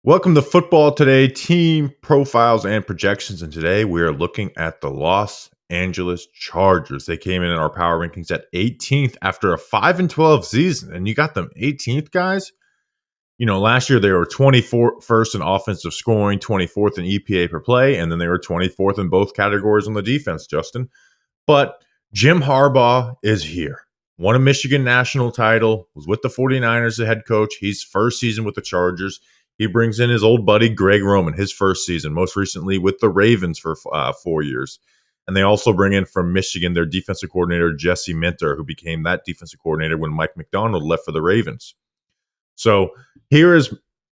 Welcome to Football Today, team profiles and projections. And today we are looking at the Los Angeles Chargers. They came in our power rankings at 18th after a 5-12 season. And you got them 18th, guys. You know, last year they were 24th in offensive scoring, 24th in EPA per play, and then they were 24th in both categories on the defense, Justin. But Jim Harbaugh is here. Won a Michigan national title, was with the 49ers as head coach. He's first season with the Chargers. He brings in his old buddy, Greg Roman, his first season, most recently with the Ravens for 4 years. And they also bring in from Michigan their defensive coordinator, Jesse Minter, who became that defensive coordinator when Mike McDonald left for the Ravens. So here is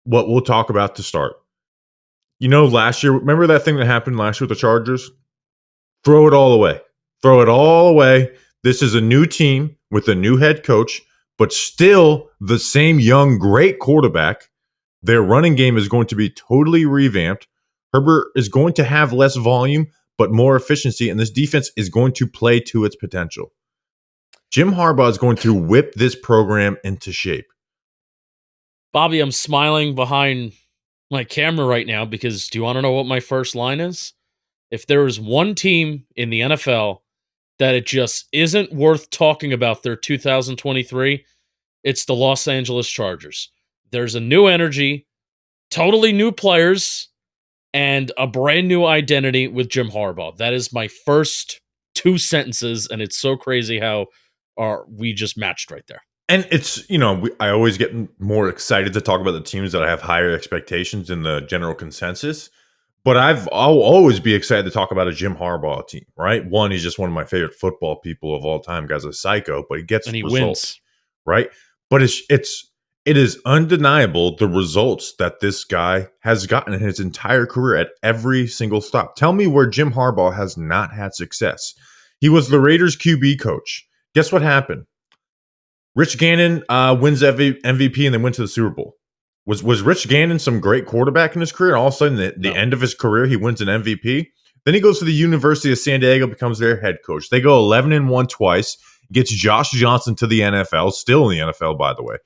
what we'll talk about to start. You know, last year, remember that thing that happened last year with the Chargers? Throw it all away. Throw it all away. This is a new team with a new head coach, but still the same young, great quarterback. Their running game is going to be totally revamped. Herbert is going to have less volume, but more efficiency, and this defense is going to play to its potential. Jim Harbaugh is going to whip this program into shape. Bobby, I'm smiling behind my camera right now because do you want to know what my first line is? If there is one team in the NFL that it just isn't worth talking about their 2023, it's the Los Angeles Chargers. There's a new energy, totally new players, and a brand new identity with Jim Harbaugh. That is my first two sentences, and it's so crazy how we just matched right there. And it's, you know, I always get more excited to talk about the teams that I have higher expectations in the general consensus. But I'll always be excited to talk about a Jim Harbaugh team, right? One, he's just one of my favorite football people of all time. Guy's a psycho, but he gets results, wins, right? But it is undeniable the results that this guy has gotten in his entire career at every single stop. Tell me where Jim Harbaugh has not had success. He was the Raiders QB coach. Guess what happened? Rich Gannon wins MVP and then went to the Super Bowl. Was Rich Gannon some great quarterback in his career? And all of a sudden, the end of his career, he wins an MVP. Then he goes to the University of San Diego, becomes their head coach. They go 11-1 twice, gets Josh Johnson to the NFL, still in the NFL, by the way.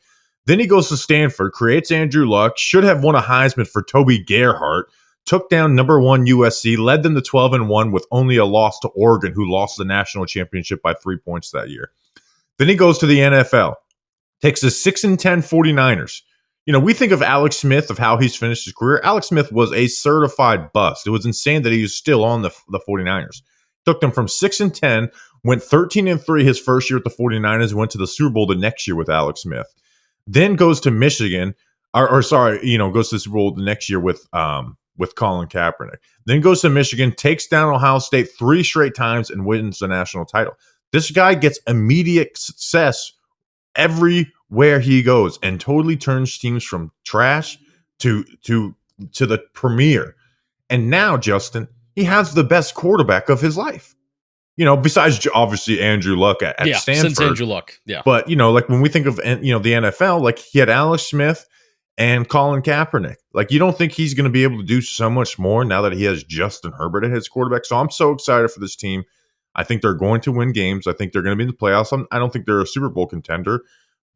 Then he goes to Stanford, creates Andrew Luck, should have won a Heisman for Toby Gerhart, took down number 1 USC, led them to 12-1 with only a loss to Oregon, who lost the national championship by 3 points that year. Then he goes to the NFL, takes the 6-10 49ers. You know, we think of Alex Smith, of how he's finished his career. Alex Smith was a certified bust. It was insane that he was still on the 49ers. Took them from 6-10, went 13-3 his first year with the 49ers, and went to the Super Bowl the next year with Alex Smith. Then goes to Michigan, goes to the Super Bowl the next year with Colin Kaepernick. Then goes to Michigan, takes down Ohio State 3 straight times, and wins the national title. This guy gets immediate success everywhere he goes and totally turns teams from trash to the premier. And now, Justin, he has the best quarterback of his life. You know, besides obviously Andrew Luck at Stanford. Since Andrew Luck, yeah. But, you know, like when we think of, you know, the NFL, like he had Alex Smith and Colin Kaepernick. Like you don't think he's going to be able to do so much more now that he has Justin Herbert at his quarterback. So I'm so excited for this team. I think they're going to win games. I think they're going to be in the playoffs. I don't think they're a Super Bowl contender,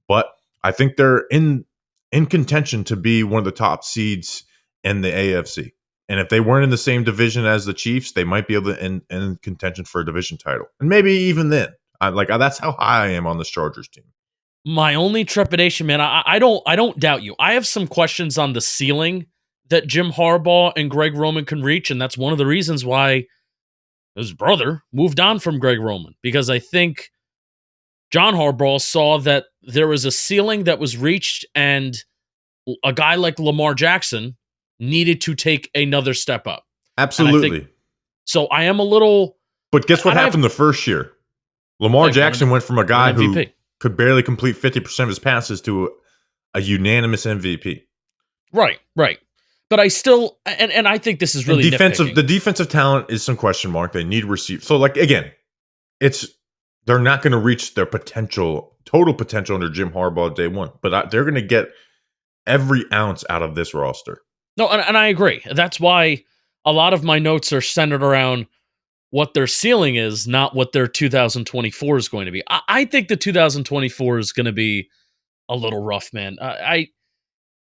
but I think they're in contention to be one of the top seeds in the AFC. And if they weren't in the same division as the Chiefs, they might be able to in contention for a division title. And maybe even then, that's how high I am on this Chargers team. My only trepidation, man, I don't doubt you. I have some questions on the ceiling that Jim Harbaugh and Greg Roman can reach, and that's one of the reasons why his brother moved on from Greg Roman, because I think John Harbaugh saw that there was a ceiling that was reached and a guy like Lamar Jackson needed to take another step up. Absolutely. So I am a little... But guess what happened the first year? Lamar Jackson went from a guy who could barely complete 50% of his passes to a unanimous MVP. Right. But I still, and I think this is really the defensive talent is some question mark. They need receivers. So, like, again, they're not going to reach their total potential under Jim Harbaugh day one, but they're going to get every ounce out of this roster. No, and I agree. That's why a lot of my notes are centered around what their ceiling is, not what their 2024 is going to be. I think the 2024 is going to be a little rough, man.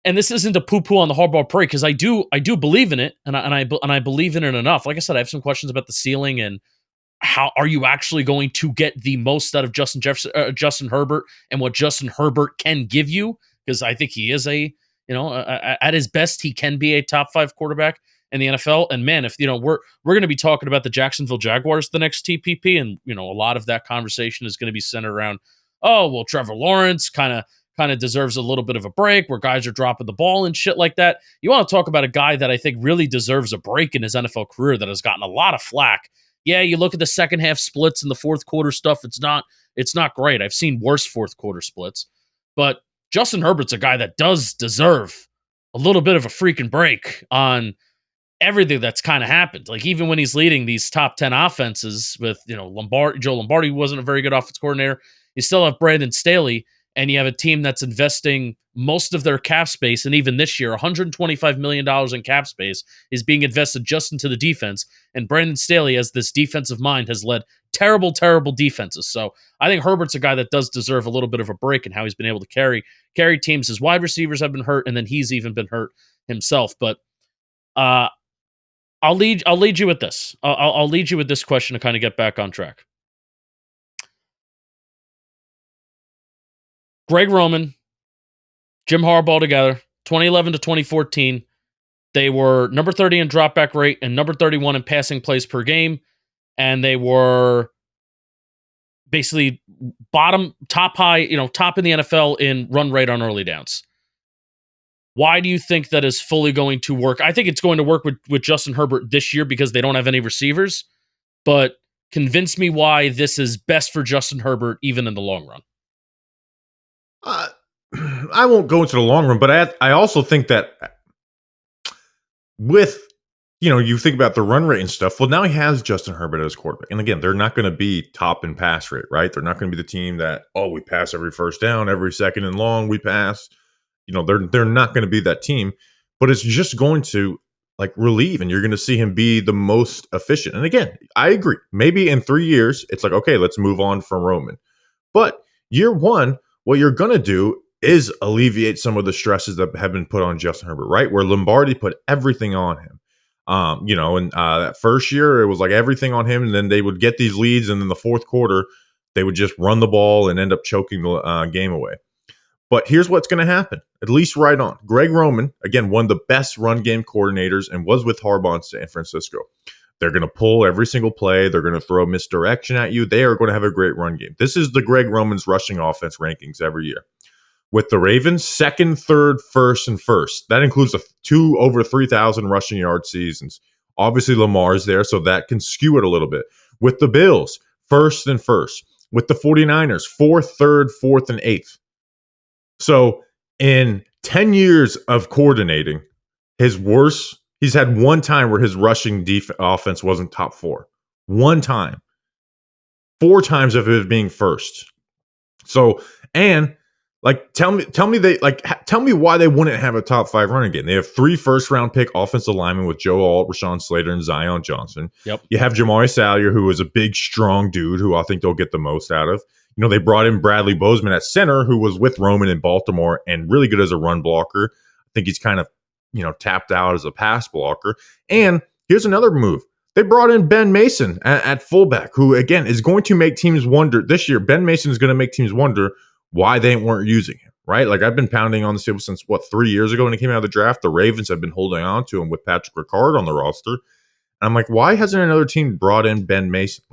and this isn't a poo-poo on the Harbaugh parade because I do believe in it, and I believe in it enough. Like I said, I have some questions about the ceiling and how are you actually going to get the most out of Justin Herbert and what Justin Herbert can give you? Because I think he is at his best, he can be a top 5 quarterback in the NFL. And man, if we're going to be talking about the Jacksonville Jaguars the next TPP, and a lot of that conversation is going to be centered around, oh well, Trevor Lawrence kind of deserves a little bit of a break where guys are dropping the ball and shit like that. You want to talk about a guy that I think really deserves a break in his NFL career that has gotten a lot of flack. Yeah, you look at the second half splits and the fourth quarter stuff, it's not great. I've seen worse fourth quarter splits. But Justin Herbert's a guy that does deserve a little bit of a freaking break on everything that's kind of happened. Like even when he's leading these top 10 offenses with, Joe Lombardi wasn't a very good offense coordinator. You still have Brandon Staley, and you have a team that's investing most of their cap space, and even this year, $125 million in cap space is being invested just into the defense. And Brandon Staley, as this defensive mind, has led terrible, terrible defenses. So I think Herbert's a guy that does deserve a little bit of a break in how he's been able to carry teams. His wide receivers have been hurt, and then he's even been hurt himself. But I'll lead you with this. I'll lead you with this question to kind of get back on track. Greg Roman, Jim Harbaugh together, 2011 to 2014. They were number 30 in dropback rate and number 31 in passing plays per game. And they were basically top in the NFL in run rate on early downs. Why do you think that is fully going to work? I think it's going to work with Justin Herbert this year because they don't have any receivers. But convince me why this is best for Justin Herbert even in the long run. I won't go into the long run, but I also think that with, you think about the run rate and stuff. Well, now he has Justin Herbert as quarterback. And again, they're not going to be top in pass rate, right? They're not going to be the team that, we pass every first down, every second and long we pass. They're not going to be that team, but it's just going to relieve, and you're going to see him be the most efficient. And again, I agree. Maybe in 3 years, it's okay, let's move on from Roman. But year one, what you're going to do is alleviate some of the stresses that have been put on Justin Herbert, right? Where Lombardi put everything on him. That first year, it was everything on him, and then they would get these leads, and then the fourth quarter, they would just run the ball and end up choking the game away. But here's what's going to happen, at least right on. Greg Roman, again, one of the best run game coordinators and was with Harbaugh in San Francisco. They're going to pull every single play. They're going to throw misdirection at you. They are going to have a great run game. This is the Greg Roman's rushing offense rankings every year. With the Ravens, second, third, first, and first. That includes two over 3,000 rushing yard seasons. Obviously, Lamar's there, so that can skew it a little bit. With the Bills, first and first. With the 49ers, fourth, third, fourth, and eighth. So in 10 years of coordinating, he's had one time where his rushing offense wasn't top 4. One time. 4 times of it being first. So, and tell me why they wouldn't have a top 5 running game. They have 3 first-round pick offensive linemen with Joe Alt, Rashawn Slater, and Zion Johnson. Yep. You have Jamari Salyer, who is a big, strong dude who I think they'll get the most out of. They brought in Bradley Bozeman at center, who was with Roman in Baltimore and really good as a run blocker. I think he's kind of, tapped out as a pass blocker. And here's another move. They brought in Ben Mason at fullback, who, again, is going to make teams wonder. This year, Ben Mason is going to make teams wonder why they weren't using him, right? I've been pounding on the table since, 3 years ago when he came out of the draft. The Ravens have been holding on to him with Patrick Ricard on the roster. And I'm why hasn't another team brought in Ben Mason?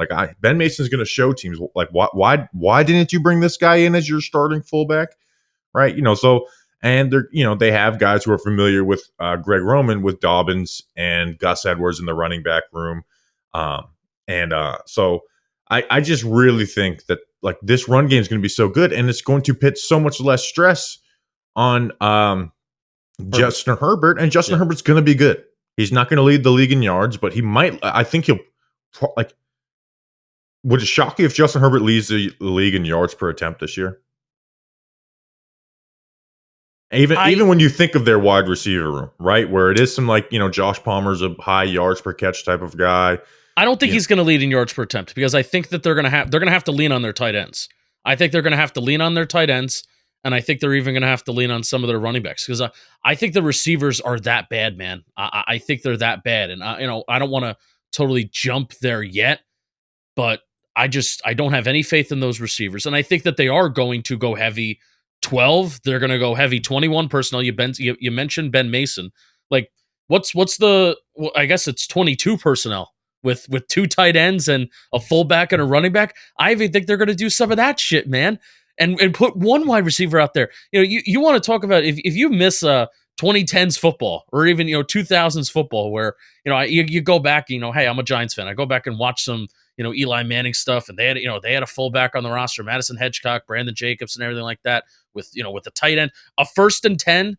Ben Mason's going to show teams, why didn't you bring this guy in as your starting fullback, right? So, and they're, they have guys who are familiar with Greg Roman, with Dobbins and Gus Edwards in the running back room. So I just really think that this run game is going to be so good, and it's going to put so much less stress on Justin Herbert, and Justin Herbert's going to be good. He's not going to lead the league in yards, but he might. I think he'll would it shock you if Justin Herbert leads the league in yards per attempt this year? Even when you think of their wide receiver room, right, where it is some Josh Palmer's a high yards per catch type of guy. I don't think he's going to lead in yards per attempt because I think that they're going to have to lean on their tight ends. I think they're going to have to lean on their tight ends, And I think they're even going to have to lean on some of their running backs because I think the receivers are that bad, man. I think they're that bad. And, I don't want to totally jump there yet, but I don't have any faith in those receivers. And I think that they are going to go heavy 12. They're going to go heavy 21 personnel. You mentioned Ben Mason. Like, what's the, well, I guess it's 22 personnel with two tight ends and a fullback and a running back. I even think they're going to do some of that shit, man. And put one wide receiver out there. You want to talk about if you miss 2010s football or even 2000s football where you go back, hey, I'm a Giants fan. I go back and watch some Eli Manning stuff, and they had a fullback on the roster, Madison Hedgecock, Brandon Jacobs, and everything like that with with the tight end, a 1st and 10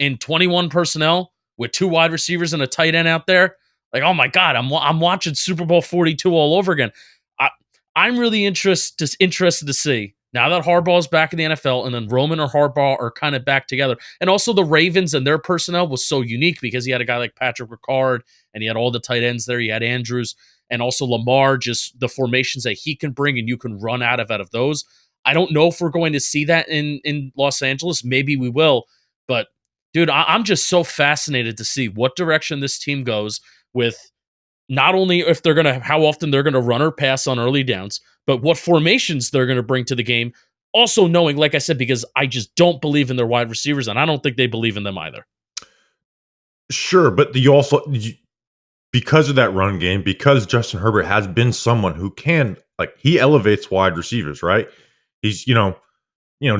in 21 personnel with 2 wide receivers and a tight end out there. Like, oh my God, I'm watching Super Bowl 42 all over again. I'm really interested to see now that Harbaugh's back in the NFL, and then Roman or Harbaugh are kind of back together. And also the Ravens and their personnel was so unique because he had a guy like Patrick Ricard, and he had all the tight ends there. He had Andrews, and also Lamar, just the formations that he can bring and you can run out of those. I don't know if we're going to see that in Los Angeles. Maybe we will. But, dude, I'm just so fascinated to see what direction this team goes with not only if they're going to, how often they're going to run or pass on early downs, but what formations they're going to bring to the game. Also knowing, like I said, because I just don't believe in their wide receivers, and I don't think they believe in them either. Sure, but because of that run game, because Justin Herbert has been someone who can, like, he elevates wide receivers, right? He's,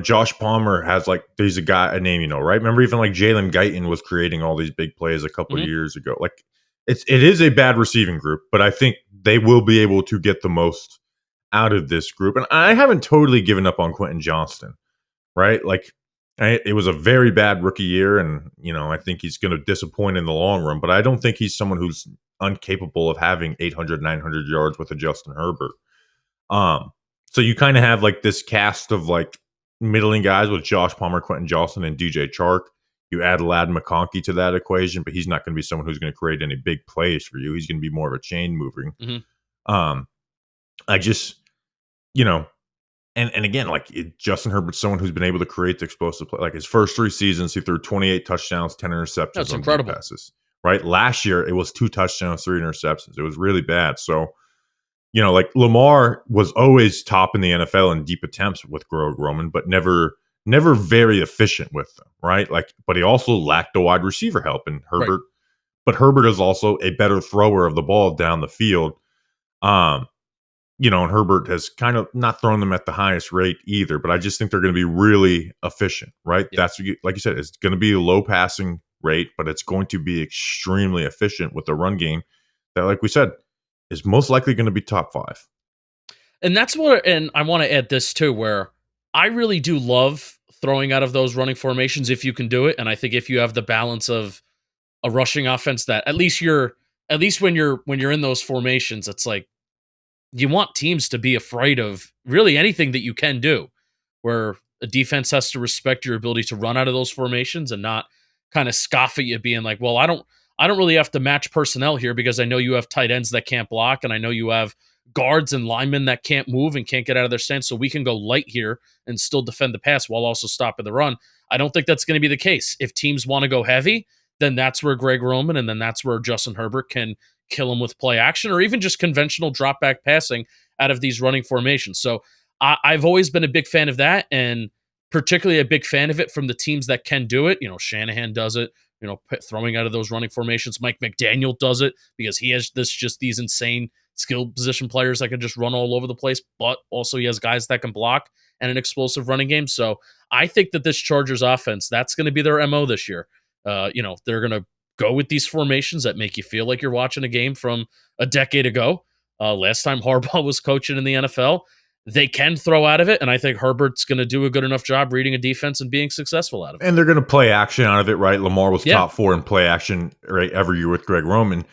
Josh Palmer has, like, there's a name, right? Remember even like Jalen Guyton was creating all these big plays a couple of years ago. Like, it is a bad receiving group, but I think they will be able to get the most out of this group. And I haven't totally given up on Quentin Johnston, right? Like, it was a very bad rookie year, and I think he's going to disappoint in the long run. But I don't think he's someone who's incapable of having 800, 900 yards with a Justin Herbert. So you kind of have like this cast of like middling guys with Josh Palmer, Quentin Johnston, and DJ Chark. You add Ladd McConkey to that equation, but he's not going to be someone who's going to create any big plays for you. He's going to be more of a chain mover. I just, and again, like Justin Herbert's someone who's been able to create the explosive play. Like his first 3 seasons, he threw 28 touchdowns, 10 interceptions. That's on incredible. Passes, right? Last year, it was 2 touchdowns, 3 interceptions. It was really bad. So, like Lamar was always top in the NFL in deep attempts with Greg Roman, but never very efficient with them, right? Like, but he also lacked the wide receiver help. And Herbert, right. But Herbert is also a better thrower of the ball down the field. And Herbert has kind of not thrown them at the highest rate either, but I just think they're going to be really efficient, right? Yeah. That's, like you said, it's going to be a low passing rate, but it's going to be extremely efficient with the run game that, like we said, is most likely going to be top 5. And that's what, and I want to add this too, where I really do love throwing out of those running formations if you can do it. And I think if you have the balance of a rushing offense that at least when you're in those formations, it's like you want teams to be afraid of really anything that you can do, where a defense has to respect your ability to run out of those formations and not kind of scoff at you being like, well, I don't really have to match personnel here because I know you have tight ends that can't block, and I know you have guards and linemen that can't move and can't get out of their stance, so we can go light here and still defend the pass while also stopping the run. I don't think that's going to be the case. If teams want to go heavy, then that's where Greg Roman and then that's where Justin Herbert can kill him with play action or even just conventional drop back passing out of these running formations. So I've always been a big fan of that, and particularly a big fan of it from the teams that can do it. Shanahan does it, throwing out of those running formations. Mike McDaniel does it because he has these insane skill position players that can just run all over the place, but also he has guys that can block and an explosive running game. So I think that this Chargers offense, that's going to be their MO this year. They're going to go with these formations that make you feel like you're watching a game from a decade ago. Last time Harbaugh was coaching in the NFL, they can throw out of it, and I think Herbert's going to do a good enough job reading a defense and being successful out of it. And they're going to play action out of it, right? Lamar was top 4 in play action, right, every year with Greg Roman.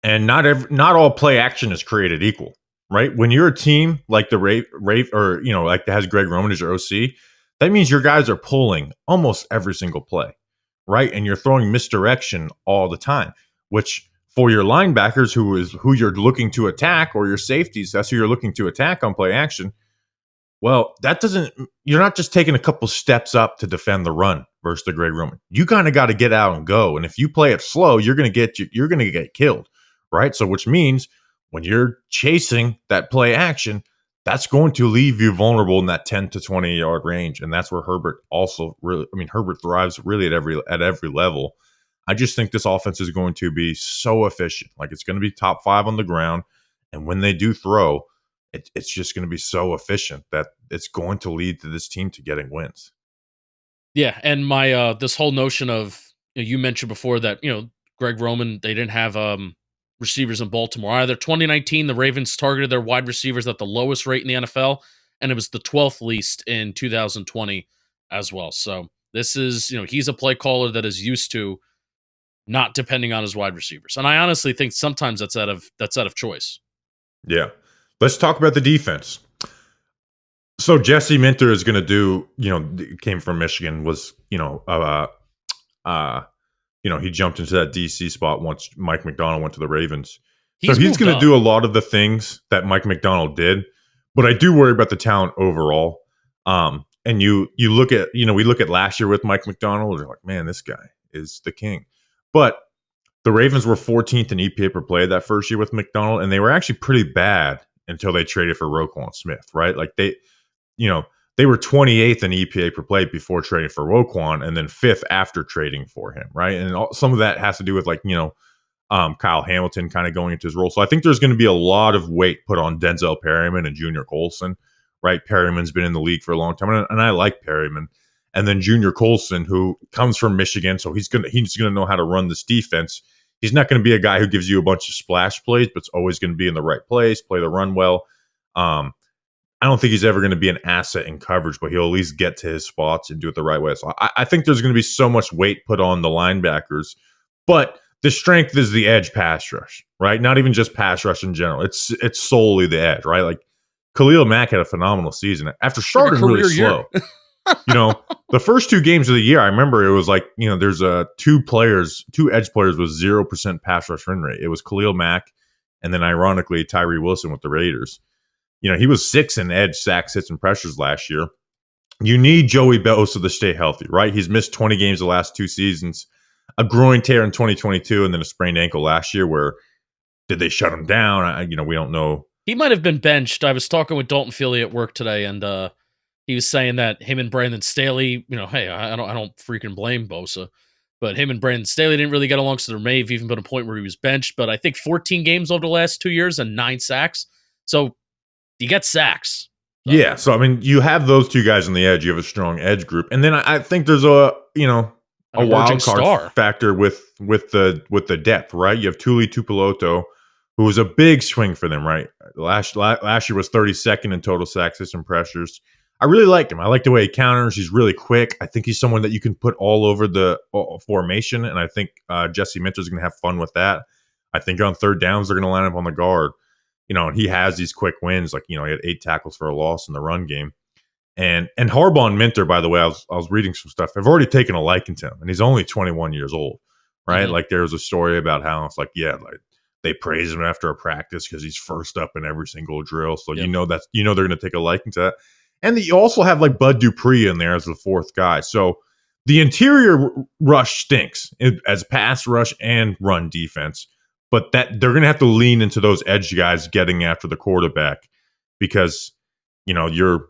And not all play action is created equal, right? When you're a team like the Rave or, like that has Greg Roman as your OC, that means your guys are pulling almost every single play, right? And you're throwing misdirection all the time, which for your linebackers, who you're looking to attack, or your safeties, that's who you're looking to attack on play action. Well, that doesn't. You're not just taking a couple steps up to defend the run versus the Greg Roman. You kind of got to get out and go. And if you play it slow, you're going to get killed, right? So, which means when you're chasing that play action, that's going to leave you vulnerable in that 10 to 20 yard range, and that's where Herbert also really. I mean, Herbert thrives really at every level. I just think this offense is going to be so efficient. Like it's going to be top five on the ground, and when they do throw, it's just going to be so efficient that it's going to lead to this team to getting wins. Yeah, and my this whole notion of you mentioned before that Greg Roman, they didn't have receivers in Baltimore either. 2019, the Ravens targeted their wide receivers at the lowest rate in the NFL, and it was the 12th least in 2020 as well. So this is he's a play caller that is used to not depending on his wide receivers, and I honestly think sometimes that's out of choice. Yeah. Let's talk about the defense. So Jesse Minter is going to do, came from Michigan, was, he jumped into that DC spot once Mike McDonald went to the Ravens. So He's he's moved going to up. do a lot of the things that Mike McDonald did, but I do worry about the talent overall. And you look at, we look at last year with Mike McDonald, we're like, man, this guy is the king. But the Ravens were 14th in EPA per play that first year with McDonald, and they were actually pretty bad until they traded for Roquan Smith, right? Like they were 28th in EPA per play before trading for Roquan, and then fifth after trading for him, right? And some of that has to do with Kyle Hamilton kind of going into his role. So I think there's going to be a lot of weight put on Denzel Perryman and Junior Colson, right? Perryman's been in the league for a long time, and I like Perryman. And then Junior Colson, who comes from Michigan, so he's gonna know how to run this defense. He's not going to be a guy who gives you a bunch of splash plays, but it's always going to be in the right place, play the run well. I don't think he's ever going to be an asset in coverage, but he'll at least get to his spots and do it the right way. So I think there's going to be so much weight put on the linebackers, but the strength is the edge pass rush, right? Not even just pass rush in general. It's solely the edge, right? Like Khalil Mack had a phenomenal season after starting really slow. The first two games of the year, I remember it was like, there's two edge players with 0% pass rush win rate. It was Khalil Mack and then ironically Tyree Wilson with the Raiders. He was 6th in edge sacks, hits, and pressures last year. You need Joey Bosa to stay healthy, right? He's missed 20 games the last 2 seasons, a groin tear in 2022, and then a sprained ankle last year. Where did they shut him down? We don't know. He might have been benched. I was talking with Dalton Feely at work today, and he was saying that him and Brandon Staley, hey, I don't freaking blame Bosa, but him and Brandon Staley didn't really get along. So there may have even been a point where he was benched. But I think 14 games over the last 2 years and 9 sacks. So you get sacks. So. Yeah, so I mean, you have those two guys on the edge. You have a strong edge group, and then I think there's a wild card factor with the depth, right? You have Tuli Tupeloto, who was a big swing for them, right? Last year was 32nd in total sacks, hits, and pressures. I really like him. I like the way he counters. He's really quick. I think he's someone that you can put all over the formation, and I think Jesse Minter is going to have fun with that. I think on third downs they're going to line up on the guard. And he has these quick wins, like, he had 8 tackles for a loss in the run game. And Harbaugh and Minter, by the way, I was reading some stuff. I've already taken a liking to him, and he's only 21 years old, right? Mm-hmm. Like there was a story about how it's like, they praise him after a practice because he's first up in every single drill. So they're going to take a liking to that. And you also have like Bud Dupree in there as the 4th guy. So the interior rush stinks as pass rush and run defense. But that they're going to have to lean into those edge guys getting after the quarterback because, you're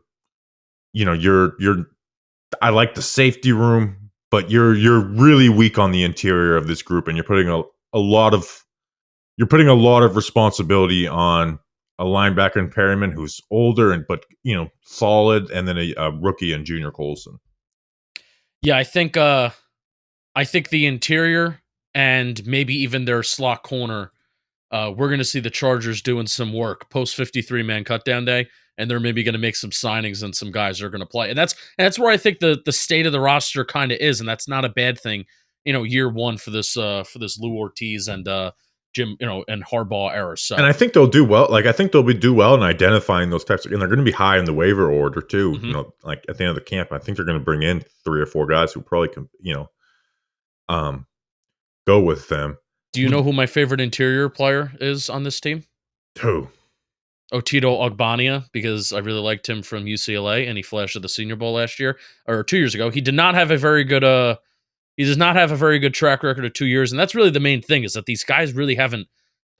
I like the safety room, but you're really weak on the interior of this group, and you're putting a lot of responsibility on a linebacker in Perryman who's older but solid, and then a rookie in Junior Colson. Yeah, I think the interior and maybe even their slot corner, we're going to see the Chargers doing some work post 53-man cutdown day, and they're maybe going to make some signings and some guys are going to play. And that's where I think the state of the roster kind of is, and that's not a bad thing. Year one for this Lou Ortiz and Jim, and Harbaugh era. So, and I think they'll do well. Like I think they'll do well in identifying those types, and they're going to be high in the waiver order too. Mm-hmm. Like at the end of the camp, I think they're going to bring in 3 or 4 guys who probably can, go with them. Do you know who my favorite interior player is on this team? Who? Otito Ogbania because I really liked him from UCLA and he flashed at the Senior Bowl last year or 2 years ago. He did not have a very good he does not have a very good track record of 2 years, and that's really the main thing is that these guys really haven't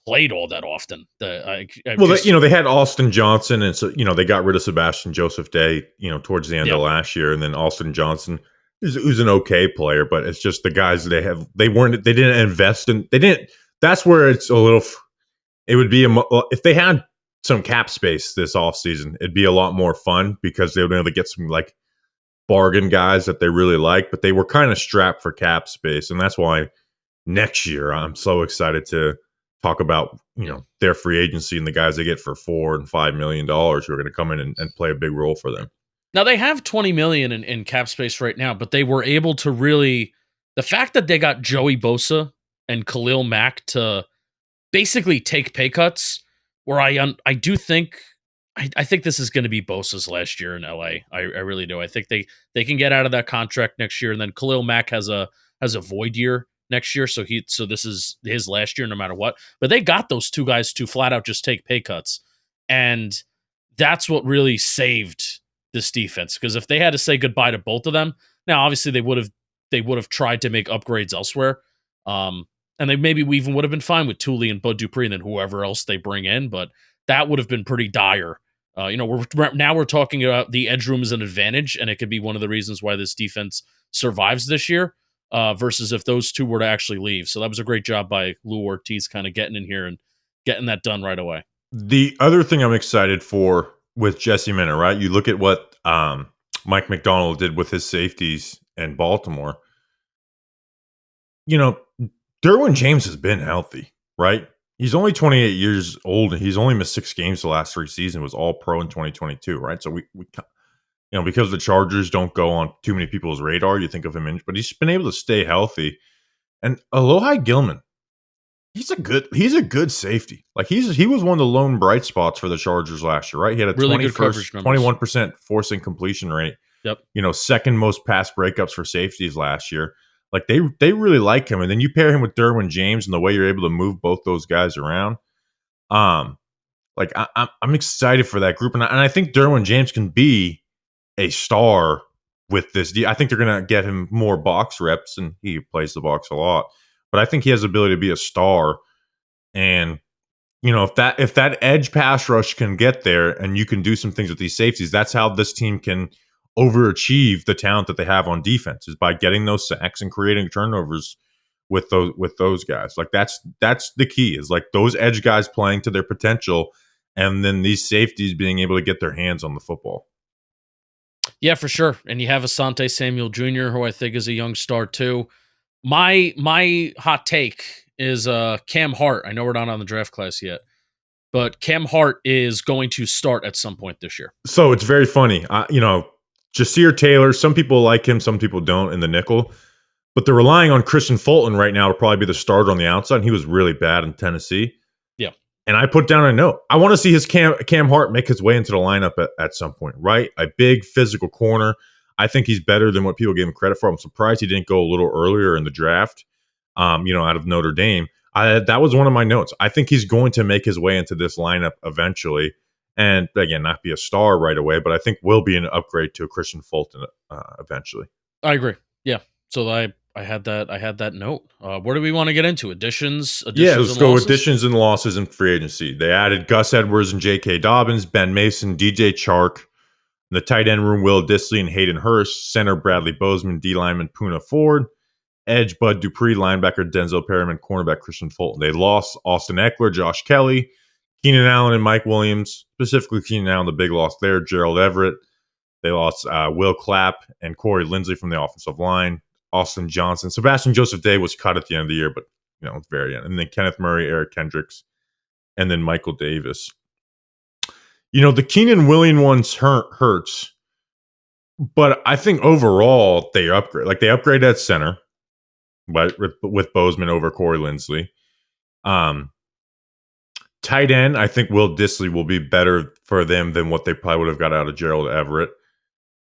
played all that often. I've Well, just they had Austin Johnson, and so they got rid of Sebastian Joseph Day, towards the end yeah. of last year, and then Austin Johnson, who's an okay player, but it's just the guys they didn't invest in, they didn't. That's where it's a little. It would be if they had some cap space this offseason, it'd be a lot more fun because they would be able to get some like bargain guys that they really like, but they were kind of strapped for cap space, and that's why next year I'm so excited to talk about their free agency and the guys they get for $4 and $5 million who are going to come in and play a big role for them. Now they have 20 million in cap space right now, but they were able to really the fact that they got Joey Bosa and Khalil Mack to basically take pay cuts where I do think I think this is going to be Bosa's last year in LA. I really do. I think they can get out of that contract next year, and then Khalil Mack has a void year next year, so this is his last year no matter what. But they got those two guys to flat out just take pay cuts, and that's what really saved this defense. Because if they had to say goodbye to both of them, now obviously they would have tried to make upgrades elsewhere. And they maybe we even would have been fine with Thule and Bud Dupree and then whoever else they bring in, but that would have been pretty dire. We're talking about the edge room as an advantage, and it could be one of the reasons why this defense survives this year. Versus if those two were to actually leave, so that was a great job by Lou Ortiz, kind of getting in here and getting that done right away. The other thing I'm excited for with Jesse Minter, right? You look at what Mike McDonald did with his safeties in Baltimore. Derwin James has been healthy, right? He's only 28 years old, and he's only missed 6 games the last 3 seasons. Was all pro in 2022, right? So we because the Chargers don't go on too many people's radar, you think of him but he's been able to stay healthy. And Alohi Gilman, he's a good safety. Like he was one of the lone bright spots for the Chargers last year, right? He had a Really good coverage numbers. 21% forcing completion rate. Yep. Second most pass breakups for safeties last year. Like they really like him, and then you pair him with Derwin James and the way you're able to move both those guys around. I'm excited for that group, and I think Derwin James can be a star with this. I think they're going to get him more box reps, and he plays the box a lot. But I think he has the ability to be a star, and if that edge pass rush can get there, and you can do some things with these safeties, that's how this team can overachieve the talent that they have on defense, is by getting those sacks and creating turnovers with those guys. Like that's the key, is like those edge guys playing to their potential, and then these safeties being able to get their hands on the football. Yeah, for sure. And you have Asante Samuel Jr., who I think is a young star too. My hot take is Cam Hart. I know we're not on the draft class yet, but Cam Hart is going to start at some point this year. So it's very funny. Jasir Taylor, some people like him, some people don't in the nickel, but they're relying on Christian Fulton right now to probably be the starter on the outside. And he was really bad in Tennessee. Yeah. And I put down a note. I want to see his Cam Hart make his way into the lineup at some point, right? A big physical corner. I think he's better than what people gave him credit for. I'm surprised he didn't go a little earlier in the draft, out of Notre Dame. That was one of my notes. I think he's going to make his way into this lineup eventually. And again, not be a star right away, but I think will be an upgrade to a Christian Fulton eventually. I agree. Yeah. So I had that note. Where do we want to get into? Additions Yeah, let's go losses? additions and losses in free agency. They added Gus Edwards and J.K. Dobbins, Ben Mason, DJ Chark. In the tight end room, Will Dissly and Hayden Hurst. Center, Bradley Bozeman. D lineman, Poona Ford. Edge, Bud Dupree. Linebacker, Denzel Perryman. Cornerback, Christian Fulton. They lost Austin Eckler, Josh Kelly, Keenan Allen, and Mike Williams. Specifically, Keenan Allen, the big loss there. Gerald Everett. They lost Will Clapp and Corey Linsley from the offensive line. Austin Johnson. Sebastian Joseph Day was cut at the end of the year, but at the very end. And then Kenneth Murray, Eric Kendricks, and then Michael Davis. The Keenan Williams ones hurts, but I think overall they upgrade. Like they upgraded at center, but with Bozeman over Corey Linsley. Tight end, I think Will Dissly will be better for them than what they probably would have got out of Gerald Everett.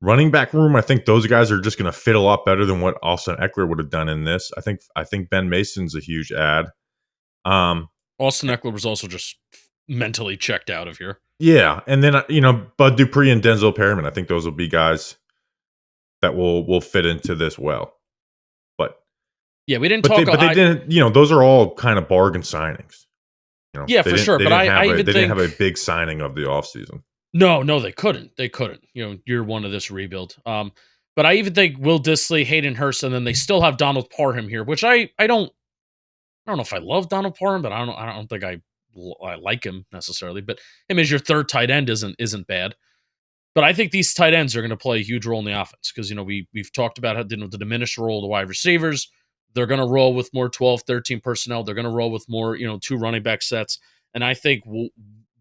Running back room, I think those guys are just going to fit a lot better than what Austin Eckler would have done in this. I think Ben Mason's a huge add. Austin Eckler was also just mentally checked out of here. Yeah, and then, Bud Dupree and Denzel Perryman, I think those will be guys that will fit into this well. But Yeah, we didn't but they talk. but they didn't, those are all kind of bargain signings. Yeah, They for didn't sure. they But didn't I have a even they didn't have think a big signing of the offseason. no, they couldn't. They couldn't. Year one of this rebuild. But I even think Will Dissly, Hayden Hurst, and then they still have Donald Parham here, which I don't know if I love Donald Parham, but I don't think I like him necessarily. But him as your third tight end isn't bad. But I think these tight ends are going to play a huge role in the offense because we've talked about how the diminished role of the wide receivers. They're going to roll with more 12, 13 personnel. They're going to roll with more two running back sets. And I think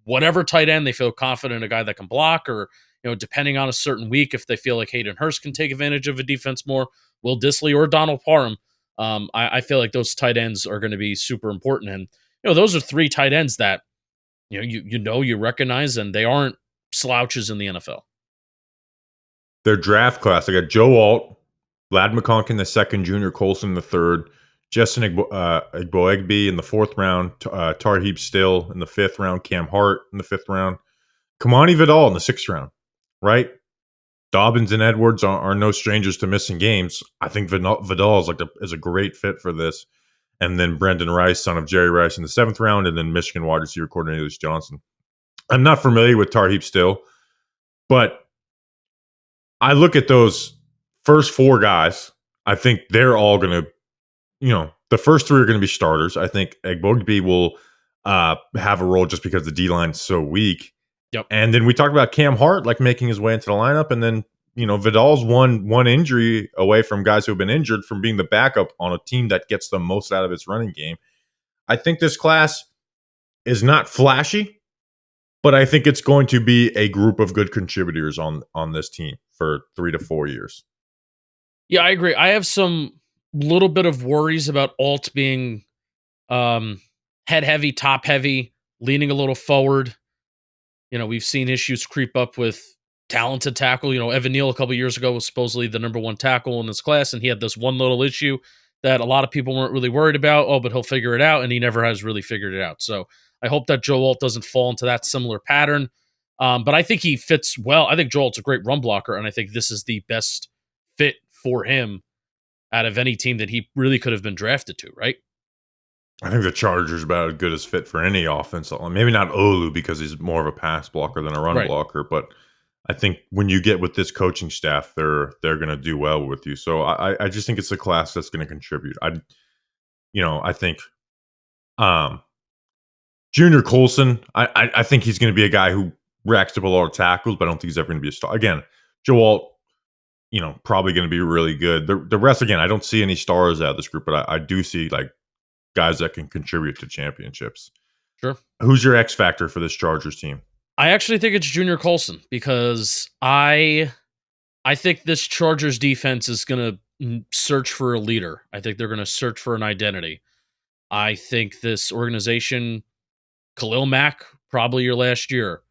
whatever tight end they feel confident, a guy that can block, or depending on a certain week, if they feel like Hayden Hurst can take advantage of a defense more, Will Dissly or Donald Parham, I feel like those tight ends are going to be super important. And those are three tight ends that you recognize, and they aren't slouches in the NFL. Their draft class, I got Joe Alt, Lad McConkey the second, Junior Colson the third, Justin Igboegbe in the fourth round, Tarheeb Still in the fifth round, Cam Hart in the fifth round, Kamani Vidal in the sixth round, right? Dobbins and Edwards are no strangers to missing games. I think Vidal is a great fit for this. And then Brendan Rice, son of Jerry Rice, in the seventh round, and then Michigan wide receiver Cornelius Johnson. I'm not familiar with Tarheeb Still, but I look at those first four guys. I think they're all going to, the first three are going to be starters. I think Egbogbi will have a role just because the D line is so weak. Yep. And then we talked about Cam Hart like making his way into the lineup, and then Vidal's one injury away from guys who have been injured from being the backup on a team that gets the most out of its running game. I think this class is not flashy, but I think it's going to be a group of good contributors on this team for 3 to 4 years. Yeah, I agree. I have some little bit of worries about Alt being head heavy, top heavy, leaning a little forward. We've seen issues creep up with talented tackle. Evan Neal a couple years ago was supposedly the number one tackle in this class, and he had this one little issue that a lot of people weren't really worried about. Oh, but he'll figure it out, and he never has really figured it out. So I hope that Joe Alt doesn't fall into that similar pattern. But I think he fits well. I think Joe Alt's a great run blocker, and I think this is the best fit for him out of any team that he really could have been drafted to, right? I think the Chargers about as good as fit for any offense. Maybe not Olu because he's more of a pass blocker than a run Right. blocker, but I think when you get with this coaching staff, they're going to do well with you. So I just think it's a class that's going to contribute. I think Junior Colson, I think he's going to be a guy who racks up a lot of tackles, but I don't think he's ever going to be a star. Again, Joe Alt, probably going to be really good. The rest, again, I don't see any stars out of this group, but I do see like guys that can contribute to championships. Sure. Who's your X factor for this Chargers team? I actually think it's Junior Colson because I think this Chargers defense is going to search for a leader. I think they're going to search for an identity. I think this organization, Khalil Mack, probably your last year.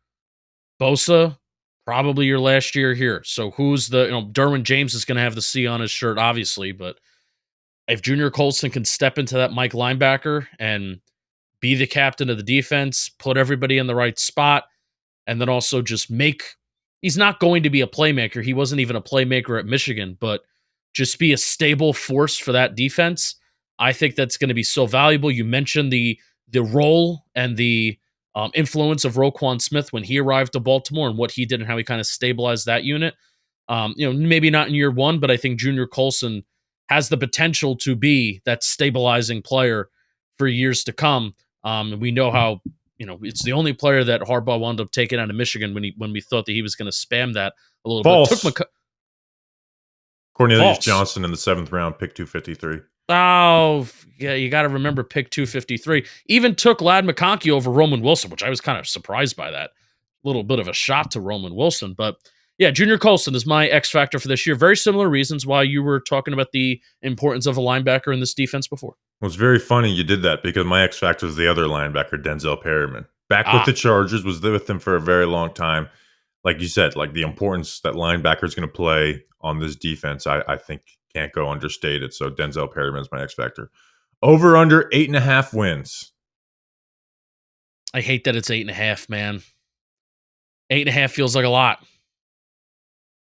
Bosa, probably your last year here. So who's Derwin James is going to have the C on his shirt, obviously, but if Junior Colson can step into that Mike linebacker and be the captain of the defense, put everybody in the right spot, and then also just he's not going to be a playmaker. He wasn't even a playmaker at Michigan, but just be a stable force for that defense. I think that's going to be so valuable. You mentioned the role and the influence of Roquan Smith when he arrived to Baltimore and what he did and how he kind of stabilized that unit. Maybe not in year one, but I think Junior Colson has the potential to be that stabilizing player for years to come. We know how it's the only player that Harbaugh wound up taking out of Michigan when we thought that he was going to spam that a little False. bit. Cornelius False. Johnson in the 7th round, pick 253. Oh, yeah, you got to remember pick 253. Even took Lad McConkey over Roman Wilson, which I was kind of surprised by that. A little bit of a shot to Roman Wilson. But yeah, Junior Colson is my X factor for this year. Very similar reasons why you were talking about the importance of a linebacker in this defense before. Well, it's very funny you did that because my X factor is the other linebacker, Denzel Perryman. Back with the Chargers, was with them for a very long time. Like you said, like the importance that linebacker is going to play on this defense, I think can't go understated. So Denzel Perryman is my X factor. Over under 8.5 wins. I hate that it's 8.5, man. 8.5 feels like a lot.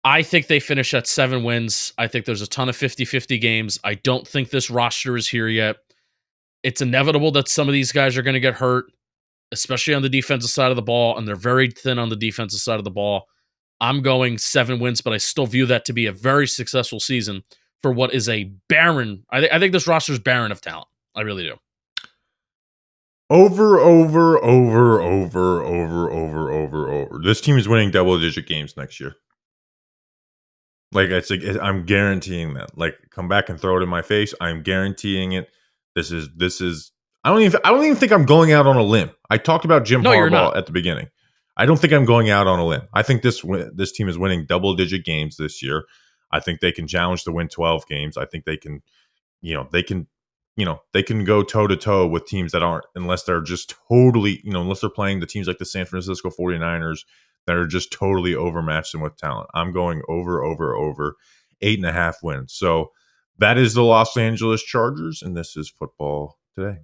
I think they finish at 7 wins. I think there's a ton of 50-50 games. I don't think this roster is here yet. It's inevitable that some of these guys are going to get hurt, especially on the defensive side of the ball, and they're very thin on the defensive side of the ball. I'm going 7 wins, but I still view that to be a very successful season for what is a barren. I think this roster is barren of talent. I really do. Over. This team is winning double-digit games next year. Like, I'm guaranteeing that. Like, come back and throw it in my face. I'm guaranteeing it. This is. I don't even think I'm going out on a limb. I talked about Jim No, you're Harbaugh not. at the beginning. I don't think I'm going out on a limb. I think this team is winning double-digit games this year. I think they can challenge to win 12 games. I think they can, they can go toe to toe with teams that aren't, unless they're just totally, unless they're playing the teams like the San Francisco 49ers that are just totally overmatched them with talent. I'm going over 8.5 wins. So that is the Los Angeles Chargers, and this is football today.